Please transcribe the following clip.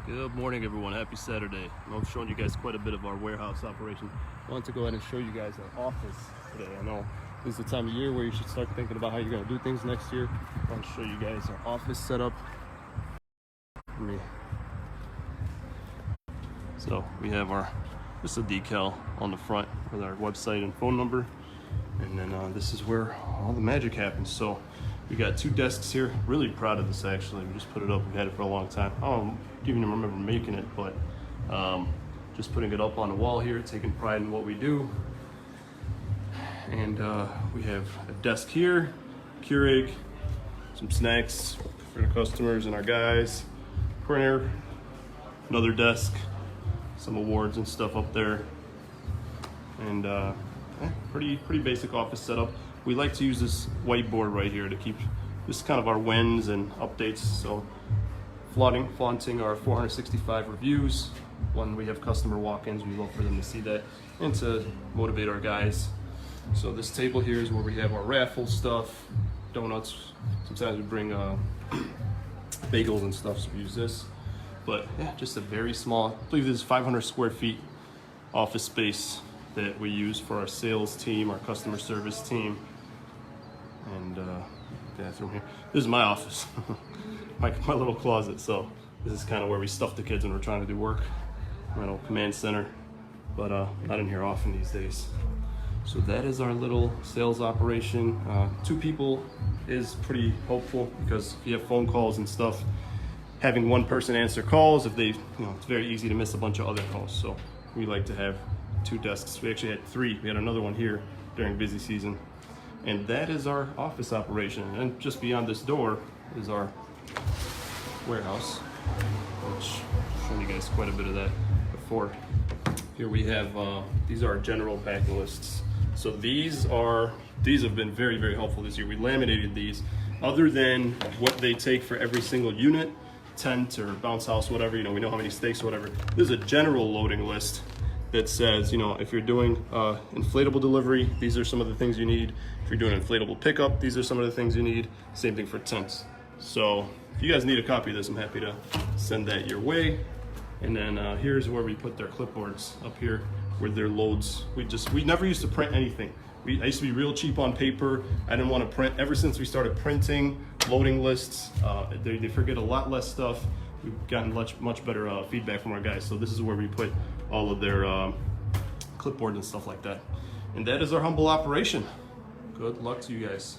Good morning, everyone. Happy Saturday. I'm showing you guys quite a bit of our warehouse operation. I wanted to go ahead and show you guys our office today. I know this is the time of year where you should start thinking about how you're going to do things next year. I want to show you guys our office setup. So we have just a decal on the front with our website and phone number. And then this is where all the magic happens. So we got 2 desks here. Really proud of this, actually. We just put it up. We've had it for a long time. I don't even remember making it, but just putting it up on the wall here, taking pride in what we do. And we have a desk here, Keurig, some snacks for the customers and our guys, printer, another desk, some awards and stuff up there. And pretty basic office setup. We like to use this whiteboard right here to keep this kind of our wins and updates. So flaunting our 465 reviews. When we have customer walk-ins, we love for them to see that and to motivate our guys. So this table here is where we have our raffle stuff, donuts. Sometimes we bring bagels and stuff, so we use this. But yeah, just a very small, I believe this is 500 square feet office space that we use for our sales team, our customer service team. And bathroom here. This is my office, my little closet. So this is kind of where we stuff the kids when we're trying to do work. My little command center, but not in here often these days. So that is our little sales operation. 2 people is pretty helpful because if you have phone calls and stuff, having one person answer calls, if they, it's very easy to miss a bunch of other calls. So we like to have 2 desks. We actually had 3. We had another one here during busy season. And that is our office operation. And just beyond this door is our warehouse, which I've shown you guys quite a bit of that before. Here we have, these are our general packing lists. So these have been very helpful this year. We laminated these. Other than what they take for every single unit, tent or bounce house, whatever, we know how many steaks or whatever. This is a general loading list that says, if you're doing inflatable delivery, these are some of the things you need. If you're doing inflatable pickup, these are some of the things you need. Same thing for tents. So if you guys need a copy of this, I'm happy to send that your way. And then here's where we put their clipboards up here, where their loads. We never used to print anything. I used to be real cheap on paper. I didn't want to print. Ever since we started printing loading lists, they forget a lot less stuff. We've gotten much better feedback from our guys. So this is where we put all of their clipboards and stuff like that. And that is our humble operation. Good luck to you guys.